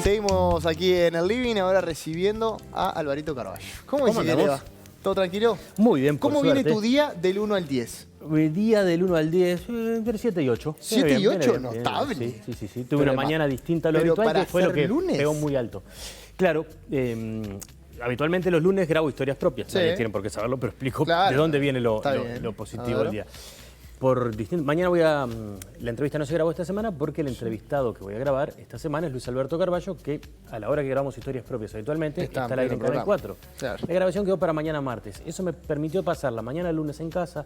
Seguimos aquí en el living, ahora recibiendo a Alvarito Carballo. ¿Cómo dice que te va? ¿Todo tranquilo? Muy bien, por ¿Cómo suerte. viene tu día del 1 al 10? El día del 1 al 10, entre 7 y 8. 7 y 8, bien, notable. Sí. Tuve una mañana distinta a lo pero habitual, para que fue lo ser que lunes. pegó muy alto. Claro, habitualmente los lunes grabo historias propias. Sí. Nadie tiene por qué saberlo, pero explico Claro, de dónde viene lo bien. positivo A del día. Mañana voy a... La entrevista no se grabó esta semana porque el entrevistado que voy a grabar esta semana es Luis Alberto Carballo, que a la hora que grabamos historias propias habitualmente está al aire en Canal 4. Claro. La grabación quedó para mañana martes. Eso me permitió pasar la mañana lunes en casa,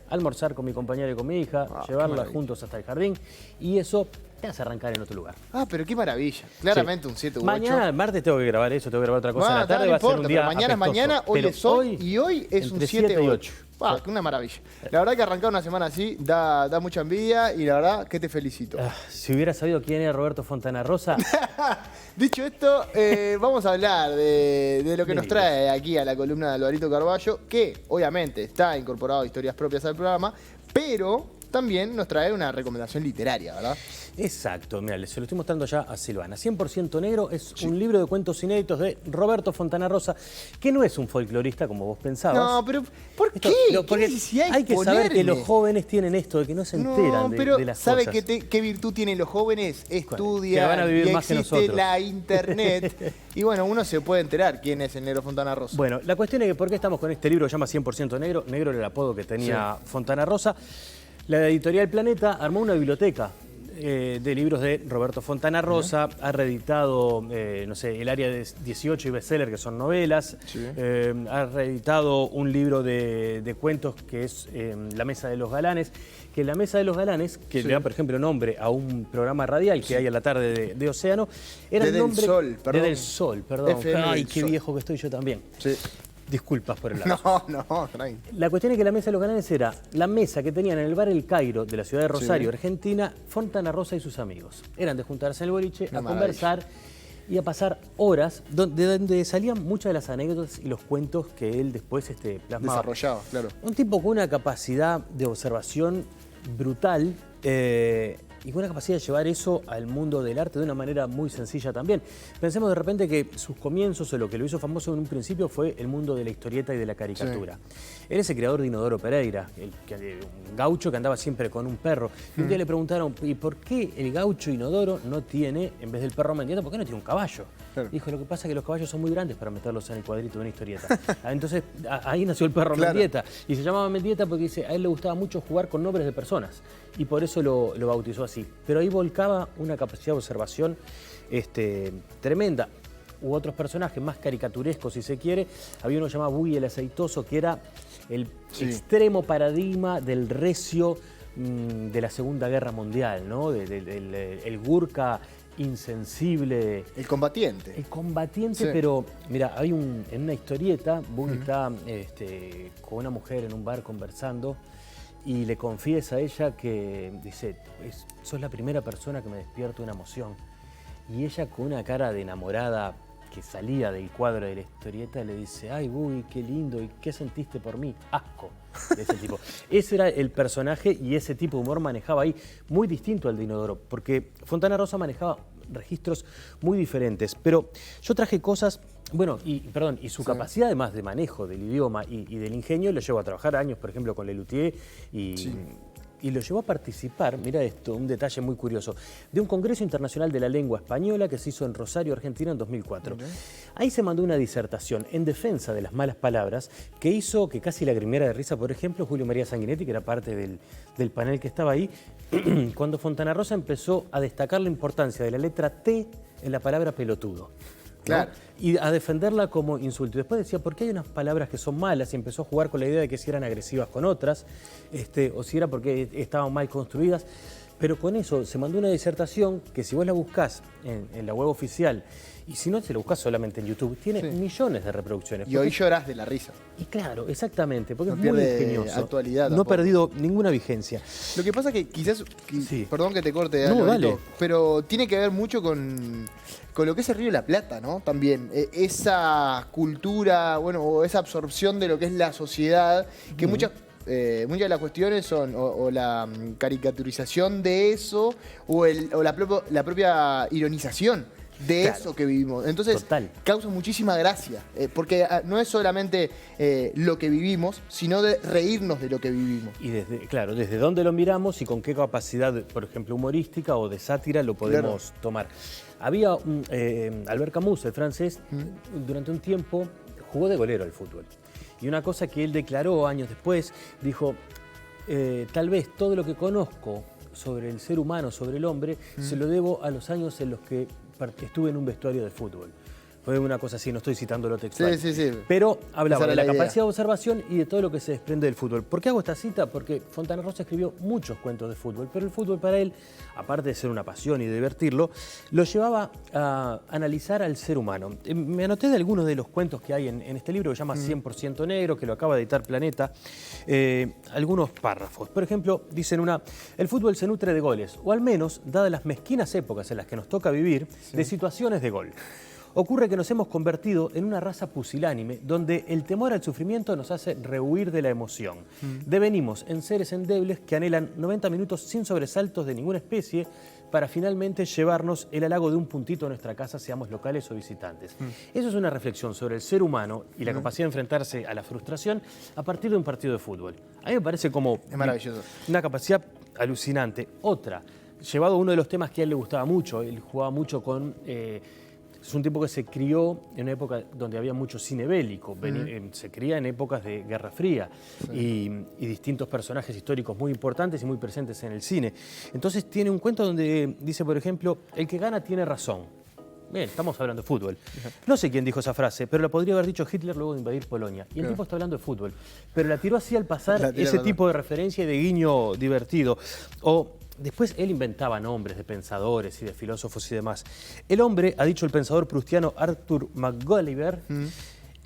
almorzar con mi compañera y con mi hija, llevarla juntos hasta el jardín, y eso te hace arrancar en otro lugar. Ah, pero qué maravilla. Claramente un 7 u 8. Mañana, martes, tengo que grabar eso, tengo que grabar otra cosa en la tarde, no va a ser importa, un día pero mañana es apestoso. mañana, hoy Pero es hoy, y hoy es un entre 7 y u 8. 8. Una maravilla. La verdad que arrancar una semana así da mucha envidia y la verdad que te felicito. Si hubiera sabido quién era Roberto Fontana Rosa. Dicho esto, vamos a hablar de lo que nos trae aquí a la columna de Alvarito Carballo, que obviamente está incorporado a historias propias al programa, pero también nos trae una recomendación literaria, ¿verdad? Exacto, mira, se lo estoy mostrando ya a Silvana. 100% Negro es un libro de cuentos inéditos de Roberto Fontana Rosa, que no es un folclorista como vos pensabas. No, pero ¿por qué? Porque ¿Qué necesidad hay que ponerle? saber que los jóvenes tienen esto de que no se enteran pero de las ¿sabe cosas. qué virtud tienen los jóvenes? Estudian, Que van a vivir y más que existe nosotros. la internet. Y bueno, uno se puede enterar quién es el negro Fontana Rosa. Bueno, la cuestión es que ¿por qué estamos con este libro que se llama 100% Negro? Negro era el apodo que tenía Fontana Rosa. La editorial Planeta armó una biblioteca de libros de Roberto Fontana Rosa, ha reeditado, no sé, El Área de 18 y Bestseller, que son novelas, ha reeditado un libro de cuentos que es La Mesa de los Galanes, que La Mesa de los Galanes, que le da, por ejemplo, nombre a un programa radial que hay a la tarde de Océano, era el nombre... Desde el Sol, perdón. Ay, qué viejo que estoy yo también. Sí. Disculpas por el lado. No, tranqui. La cuestión es que la Mesa de los Galanes era la mesa que tenían en el bar El Cairo de la ciudad de Rosario, Argentina, Fontana Rosa y sus amigos. Eran de juntarse en el boliche, a conversar y a pasar horas, de donde salían muchas de las anécdotas y los cuentos que él después plasmaba. Desarrollaba, claro. Un tipo con una capacidad de observación brutal y con una capacidad de llevar eso al mundo del arte de una manera muy sencilla también. Pensemos de repente que sus comienzos o lo que lo hizo famoso en un principio fue el mundo de la historieta y de la caricatura. Él es el creador de Inodoro Pereira, un gaucho que andaba siempre con un perro. Y un día le preguntaron, ¿y por qué el gaucho Inodoro no tiene, en vez del perro Mendieta, por qué no tiene un caballo? Dijo, lo que pasa es que los caballos son muy grandes para meterlos en el cuadrito de una historieta. Entonces, ahí nació el perro Mendieta. Y se llamaba Mendieta porque dice, a él le gustaba mucho jugar con nombres de personas. Y por eso lo bautizó así. Pero ahí volcaba una capacidad de observación tremenda. U otros personajes más caricaturescos, si se quiere. Había uno llamado Buggy el Aceitoso, que era el extremo paradigma del recio de la Segunda Guerra Mundial, ¿no? El Gurkha insensible. El combatiente. El combatiente, pero mira, hay en una historieta, Buggy está con una mujer en un bar conversando y le confiesa a ella que dice, sos la primera persona que me despierta una emoción. Y ella con una cara de enamorada que salía del cuadro de la historieta le dice, ay, Buggy, qué lindo, ¿y qué sentiste por mí? Asco, de ese tipo. Ese era el personaje y ese tipo de humor manejaba ahí, muy distinto al de Inodoro, porque Fontana Rosa manejaba registros muy diferentes. Pero yo traje cosas, bueno, y su capacidad además de manejo del idioma y del ingenio lo llevó a trabajar años, por ejemplo, con Lelutier y lo llevó a participar, mira esto, un detalle muy curioso, de un Congreso Internacional de la Lengua Española que se hizo en Rosario, Argentina, en 2004. Ahí se mandó una disertación en defensa de las malas palabras que hizo que casi lagrimiera de risa, por ejemplo, Julio María Sanguinetti, que era parte del panel que estaba ahí, cuando Fontana Rosa empezó a destacar la importancia de la letra T en la palabra pelotudo. Claro. Y a defenderla como insulto. Después decía, ¿por qué hay unas palabras que son malas? Y empezó a jugar con la idea de que si eran agresivas con otras, o si era porque estaban mal construidas. Pero con eso se mandó una disertación que si vos la buscás en la web oficial, y si no, se la buscás solamente en YouTube, tiene millones de reproducciones. Y hoy llorás de la risa. Y claro, exactamente, porque No es muy pierde ingenioso. actualidad No ha tampoco. perdido ninguna vigencia. Lo que pasa es que quizás, perdón que te corte, No, Alvarito, dale. pero tiene que ver mucho con lo que es el Río de la Plata, ¿no? También, esa cultura, bueno, o esa absorción de lo que es la sociedad, que muchas de las cuestiones son o la caricaturización de eso o la propia ironización de Claro. eso que vivimos. Entonces, Total. causa muchísima gracia, porque no es solamente lo que vivimos, sino de reírnos de lo que vivimos. Y claro, desde dónde lo miramos y con qué capacidad, por ejemplo, humorística o de sátira lo podemos tomar. Había Albert Camus, el francés, durante un tiempo jugó de golero al fútbol. Y una cosa que él declaró años después, dijo, tal vez todo lo que conozco sobre el ser humano, sobre el hombre, se lo debo a los años en los que estuve en un vestuario de fútbol. Fue una cosa así, no estoy citando lo textual. Sí, sí, sí. Pero hablaba Esa de era la la idea. capacidad de observación y de todo lo que se desprende del fútbol. ¿Por qué hago esta cita? Porque Fontana Rosa escribió muchos cuentos de fútbol, pero el fútbol para él, aparte de ser una pasión y de divertirlo, lo llevaba a analizar al ser humano. Me anoté de algunos de los cuentos que hay en este libro que se llama 100% Negro, que lo acaba de editar Planeta, algunos párrafos. Por ejemplo, dicen el fútbol se nutre de goles, o al menos, dadas las mezquinas épocas en las que nos toca vivir, de situaciones de gol. Ocurre que nos hemos convertido en una raza pusilánime donde el temor al sufrimiento nos hace rehuir de la emoción. Devenimos en seres endebles que anhelan 90 minutos sin sobresaltos de ninguna especie para finalmente llevarnos el halago de un puntito a nuestra casa, seamos locales o visitantes. Eso es una reflexión sobre el ser humano y la capacidad de enfrentarse a la frustración a partir de un partido de fútbol. A mí me parece como Es maravilloso. una capacidad alucinante. Otra, llevado a uno de los temas que a él le gustaba mucho, él jugaba mucho con... es un tipo que se crió en una época donde había mucho cine bélico, se cría en épocas de Guerra Fría y distintos personajes históricos muy importantes y muy presentes en el cine. Entonces tiene un cuento donde dice, por ejemplo, el que gana tiene razón. Bien, estamos hablando de fútbol. No sé quién dijo esa frase, pero la podría haber dicho Hitler luego de invadir Polonia. Y el tipo está hablando de fútbol. Pero la tiró así al pasar ese tipo de referencia y de guiño divertido. O después él inventaba nombres de pensadores y de filósofos y demás. El hombre, ha dicho el pensador prustiano Arthur McGolliver,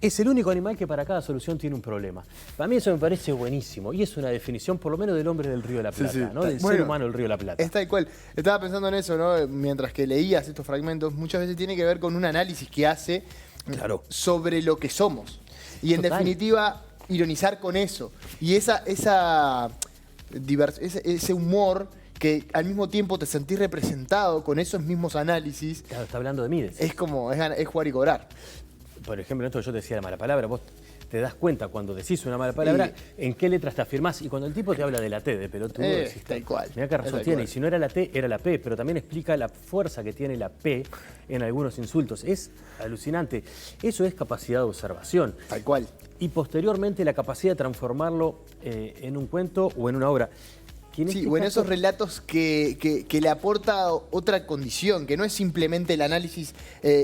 es el único animal que para cada solución tiene un problema. Para mí eso me parece buenísimo. Y es una definición, por lo menos, del hombre del Río de la Plata, ¿no? Del ser humano del Río de la Plata. Es tal cual. Estaba pensando en eso, ¿no? Mientras que leías estos fragmentos, muchas veces tiene que ver con un análisis que hace sobre lo que somos. Y en definitiva, ironizar con eso. Y ese humor que al mismo tiempo te sentís representado con esos mismos análisis. Claro, está hablando de Mides. Es como, es jugar y cobrar. Por ejemplo, esto yo te decía la mala palabra, vos te das cuenta cuando decís una mala palabra en qué letras te afirmás. Y cuando el tipo te habla de la T, de pelotudo, decís, tal cual. Mirá qué razón tiene. Y si no era la T, era la P. Pero también explica la fuerza que tiene la P en algunos insultos. Es alucinante. Eso es capacidad de observación. Tal cual. Y posteriormente la capacidad de transformarlo en un cuento o en una obra. Sí, o en esos relatos que le aporta otra condición, que no es simplemente el análisis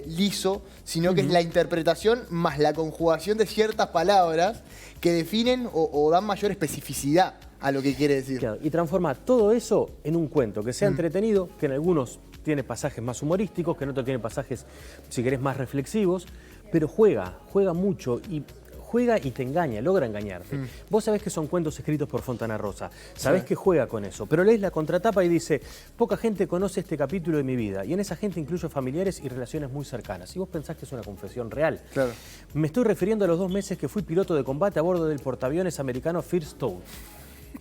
liso, sino que es la interpretación más la conjugación de ciertas palabras que definen o dan mayor especificidad a lo que quiere decir. Claro, y transforma todo eso en un cuento que sea entretenido, que en algunos tiene pasajes más humorísticos, que en otros tiene pasajes, si querés, más reflexivos, pero juega mucho y te engaña, logra engañarte. Vos sabés que son cuentos escritos por Fontana Rosa, sabés que juega con eso, pero lees la contratapa y dice, poca gente conoce este capítulo de mi vida, y en esa gente incluyo familiares y relaciones muy cercanas. Y vos pensás que es una confesión real. Claro. Me estoy refiriendo a los 2 meses que fui piloto de combate a bordo del portaaviones americano First Toad.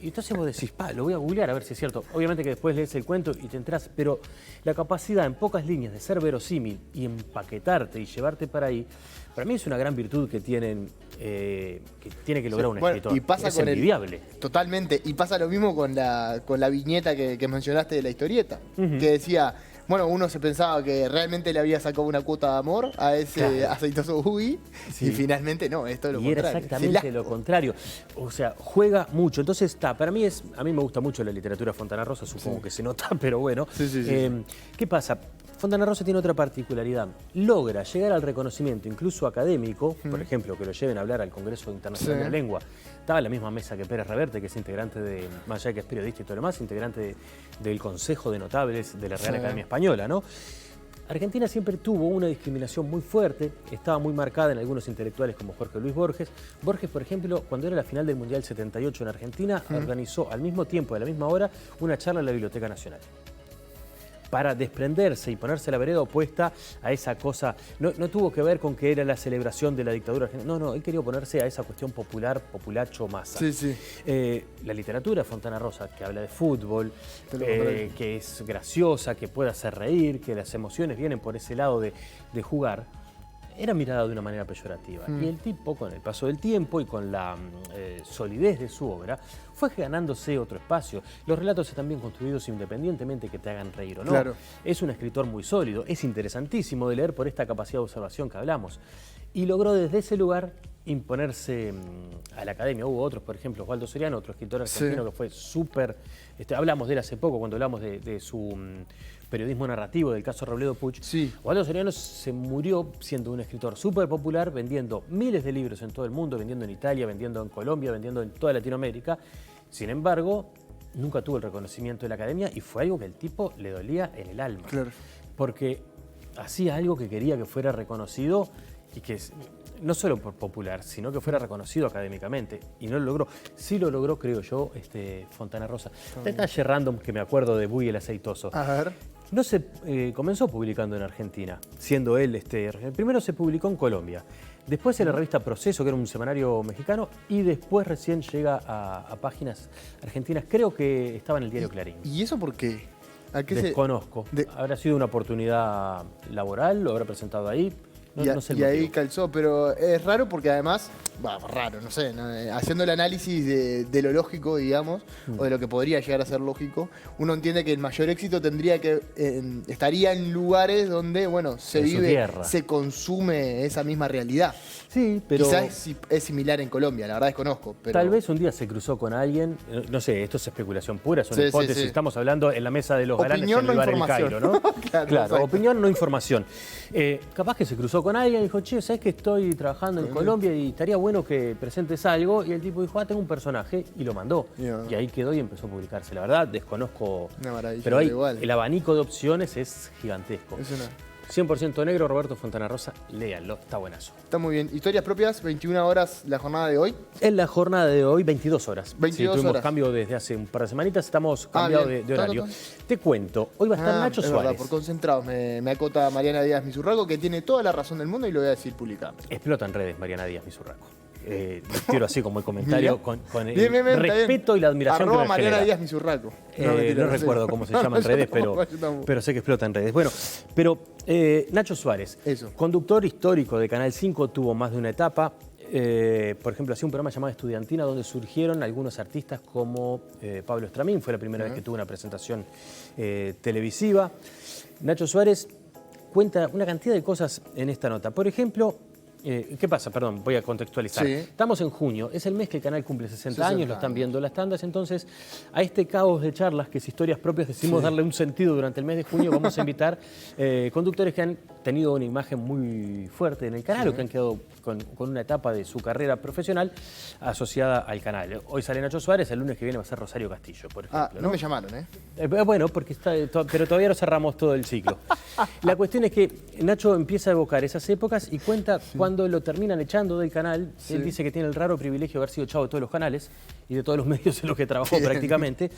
Y entonces vos decís, lo voy a googlear a ver si es cierto. Obviamente que después lees el cuento y te enterás, pero la capacidad en pocas líneas de ser verosímil y empaquetarte y llevarte para ahí, para mí es una gran virtud que tiene que lograr un escritor. Y pasa es con envidiable. Totalmente. Y pasa lo mismo con la viñeta que mencionaste de la historieta, que decía, bueno, uno se pensaba que realmente le había sacado una cuota de amor a ese aceitoso Boogie, y finalmente no, esto es lo contrario. Era exactamente lo contrario. O sea, juega mucho. Entonces a mí me gusta mucho la literatura Fontana Rosa, supongo que se nota, pero bueno. ¿Qué pasa? Fontana Rosa tiene otra particularidad. Logra llegar al reconocimiento, incluso académico, por ejemplo, que lo lleven a hablar al Congreso Internacional de la Lengua. Estaba en la misma mesa que Pérez Reverte, que es integrante más allá de que es periodista y todo lo demás, integrante del Consejo de Notables de la Real Academia Española, ¿no? Argentina siempre tuvo una discriminación muy fuerte, estaba muy marcada en algunos intelectuales como Jorge Luis Borges. Borges, por ejemplo, cuando era la final del Mundial 78 en Argentina, organizó al mismo tiempo, a la misma hora, una charla en la Biblioteca Nacional. para desprenderse y ponerse la vereda opuesta a esa cosa. No tuvo que ver con que era la celebración de la dictadura argentina. No, él quería oponerse a esa cuestión popular, populacho, masa. Sí. La literatura de Fontana Rosa, que habla de fútbol, que es graciosa, que puede hacer reír, que las emociones vienen por ese lado de jugar, era mirada de una manera peyorativa. Y el tipo, con el paso del tiempo y con la solidez de su obra, fue ganándose otro espacio. Los relatos están bien construidos independientemente que te hagan reír o no. Claro. Es un escritor muy sólido, es interesantísimo de leer por esta capacidad de observación que hablamos. Y logró desde ese lugar imponerse a la academia. Hubo otros, por ejemplo, Osvaldo Soriano, otro escritor argentino que fue súper... hablamos de él hace poco cuando hablamos de su... periodismo narrativo del caso Robledo Puch. Sí. Osvaldo Soriano se murió siendo un escritor súper popular, vendiendo miles de libros en todo el mundo, vendiendo en Italia, vendiendo en Colombia, vendiendo en toda Latinoamérica. Sin embargo, nunca tuvo el reconocimiento de la academia y fue algo que al tipo le dolía en el alma. Claro. Porque hacía algo que quería que fuera reconocido y que no solo por popular, sino que fuera reconocido académicamente. Y no lo logró. Sí lo logró, creo yo, Fontana Rosa. Detalle random que me acuerdo de Buy el Aceitoso. A ver. No se comenzó publicando en Argentina, siendo él, primero se publicó en Colombia, después en la revista Proceso, que era un semanario mexicano, y después recién llega a páginas argentinas, creo que estaba en el diario Clarín. ¿Y eso por qué? ¿A qué Desconozco. ¿Habrá sido una oportunidad laboral? ¿Lo habrá presentado ahí? No sé el y ahí motivo. calzó, pero es raro porque además, raro, no sé, ¿no? Haciendo el análisis de lo lógico, digamos, o de lo que podría llegar a ser lógico, uno entiende que el mayor éxito tendría que estaría en lugares donde, bueno, se En su vive, tierra. se consume esa misma realidad. Sí, pero... Quizás es similar en Colombia, la verdad desconozco. Pero... Tal vez un día se cruzó con alguien, no sé, esto es especulación pura, son Sí, hipótesis, sí. Estamos hablando en la mesa de los galanes Opinión, en el no bar El información. Cairo, ¿no? Claro, exacto. Opinión, no información. Capaz que se cruzó con alguien y dijo, che, ¿sabes que estoy trabajando en Colombia y estaría bueno que presentes algo? Y el tipo dijo, tengo un personaje, y lo mandó. Yeah. Y ahí quedó y empezó a publicarse. La verdad, desconozco, Una maravilla, pero ahí igual. el abanico de opciones es gigantesco. Es una... 100% negro, Roberto Fontana Rosa, léanlo, está buenazo. Está muy bien. Historias propias, 21 horas la jornada de hoy. En la jornada de hoy, 22 horas. 22 tuvimos horas. cambio desde hace un par de semanitas, estamos cambiados bien. de horario. Todo. Te cuento, hoy va a estar Nacho es Suárez. verdad, por concentrados. Me acota Mariana Díaz Misurraco, que tiene toda la razón del mundo y lo voy a decir públicamente. Explota en redes Mariana Díaz Misurraco. Quiero así como el comentario Mira. con el Bien, está bien. respeto y la admiración Arroba que me Mariana genera. Díaz Misurraco. No recuerdo cómo se llama en redes, pero sé que explota en redes. Bueno, pero Nacho Suárez, Eso. conductor histórico de Canal 5, tuvo más de una etapa. Por ejemplo, hacía un programa llamado Estudiantina donde surgieron algunos artistas como Pablo Estramín, fue la primera vez que tuvo una presentación televisiva. Nacho Suárez cuenta una cantidad de cosas en esta nota. Por ejemplo, ¿qué pasa? Perdón, voy a contextualizar. Sí. Estamos en junio, es el mes que el canal cumple 60 años, lo están viendo las tandas, entonces a este caos de charlas, que es historias propias, decidimos darle un sentido durante el mes de junio. Vamos a invitar conductores que han tenido una imagen muy fuerte en el canal o que han quedado con una etapa de su carrera profesional asociada al canal. Hoy sale Nacho Suárez, el lunes que viene va a ser Rosario Castillo, por ejemplo. No me llamaron, ¿eh? Bueno, porque pero todavía no cerramos todo el ciclo. La cuestión es que Nacho empieza a evocar esas épocas y cuenta cuando lo terminan echando del canal. Él dice que tiene el raro privilegio de haber sido echado de todos los canales y de todos los medios en los que trabajó prácticamente.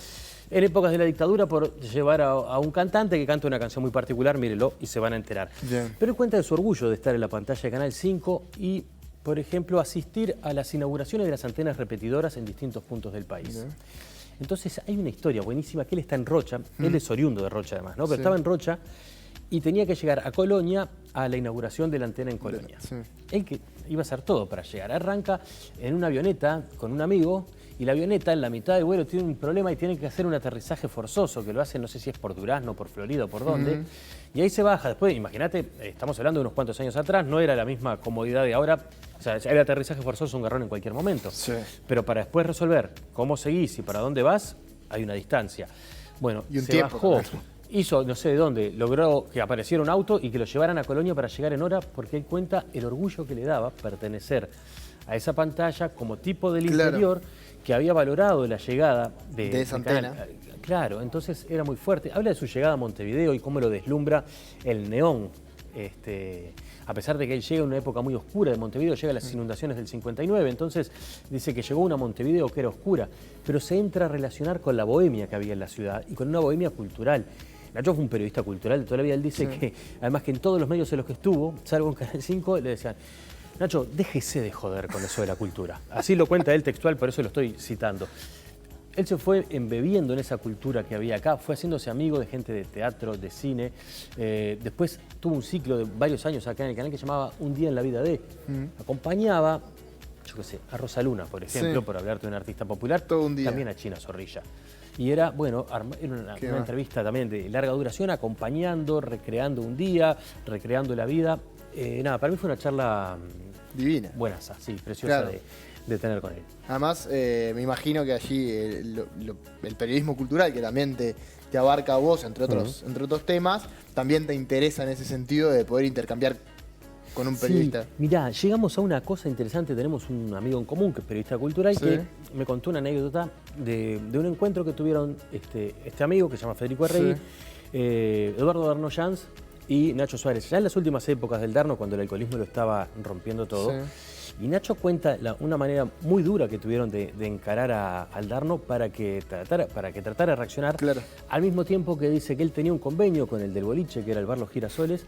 En épocas de la dictadura por llevar a un cantante que canta una canción muy particular, mírelo y se van a enterar. Bien. Pero él cuenta de su orgullo de estar en la pantalla de Canal 5 y, por ejemplo, asistir a las inauguraciones de las antenas repetidoras en distintos puntos del país. Bien. Entonces hay una historia buenísima que él está en Rocha, él es oriundo de Rocha además, ¿no? Pero Sí. estaba en Rocha y tenía que llegar a Colonia a la inauguración de la antena en Colonia. Sí. Él que iba a hacer todo para llegar. Arranca en una avioneta con un amigo y la avioneta en la mitad del vuelo tiene un problema y tiene que hacer un aterrizaje forzoso, que lo hace, no sé si es por Durazno, por Florida o por dónde. Y ahí se baja. Después, imagínate, estamos hablando de unos cuantos años atrás, no era la misma comodidad de ahora. O sea, el aterrizaje forzoso es un garrón en cualquier momento. Sí. Pero para después resolver cómo seguís y para dónde vas, hay una distancia. Bueno, Y un se tiempo bajó, también. hizo no sé de dónde, logró que apareciera un auto y que lo llevaran a Colonia para llegar en hora, porque él cuenta el orgullo que le daba pertenecer a esa pantalla como tipo del Claro. interior que había valorado la llegada De esa del canal. antena. Claro, entonces era muy fuerte. Habla de su llegada a Montevideo y cómo lo deslumbra el neón. A pesar de que él llega en una época muy oscura de Montevideo, llega a las inundaciones del 59, entonces dice que llegó una Montevideo que era oscura, pero se entra a relacionar con la bohemia que había en la ciudad y con una bohemia cultural. Nacho fue un periodista cultural de toda la vida. Él dice que, además, que en todos los medios en los que estuvo, salvo en Canal 5, le decían: Nacho, déjese de joder con eso de la cultura. Así lo cuenta él textual, por eso lo estoy citando. Él se fue embebiendo en esa cultura que había acá, fue haciéndose amigo de gente de teatro, de cine. Después tuvo un ciclo de varios años acá en el canal que llamaba Un día en la vida de. Acompañaba, yo qué sé, a Rosa Luna, por ejemplo, por hablarte de un artista popular. Todo un día. También a China Zorrilla. Y era, bueno, era una entrevista también de larga duración, acompañando, recreando un día, recreando la vida. Nada, para mí fue una charla divina. Buena, sí, preciosa de tener con él. Además, me imagino que allí el periodismo cultural, que también te abarca a vos, entre otros temas, también te interesa en ese sentido de poder intercambiar con un periodista. Sí, mirá, llegamos a una cosa interesante. Tenemos un amigo en común que es periodista cultural que me contó una anécdota de un encuentro que tuvieron este amigo que se llama Federico Arregui, Eduardo Darno Jans y Nacho Suárez, ya en las últimas épocas del Darno, cuando el alcoholismo lo estaba rompiendo todo. Y Nacho cuenta una manera muy dura que tuvieron de encarar al Darno para que tratara de reaccionar. Al mismo tiempo que dice que él tenía un convenio con el del boliche, que era el bar Los Girasoles,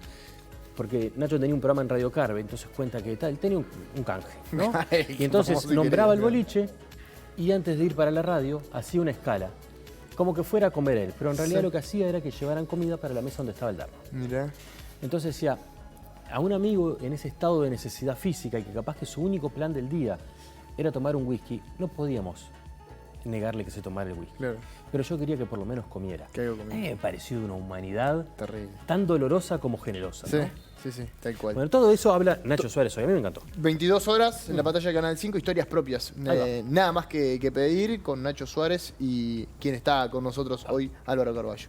porque Nacho tenía un programa en Radio Carve, entonces cuenta que él tenía un canje, ¿no? Y entonces nombraba el boliche y antes de ir para la radio hacía una escala, como que fuera a comer él, pero en realidad lo que hacía era que llevaran comida para la mesa donde estaba el Darno. Mirá. Entonces decía, a un amigo en ese estado de necesidad física y que capaz que su único plan del día era tomar un whisky, no podíamos negarle que se tomara el whisky. Pero yo quería que por lo menos comiera. Me pareció de una humanidad tan dolorosa como generosa, ¿no? Sí, tal cual. Bueno, todo eso habla Nacho Suárez hoy, a mí me encantó. 22 horas en la pantalla de Canal 5, historias propias. Nada más que pedir con Nacho Suárez y quien está con nosotros hoy, Álvaro Carballo.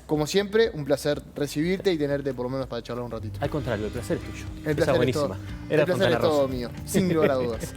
Como siempre, un placer recibirte y tenerte por lo menos para charlar un ratito. Al contrario, el placer es tuyo. El placer es todo mío, sin lugar a dudas.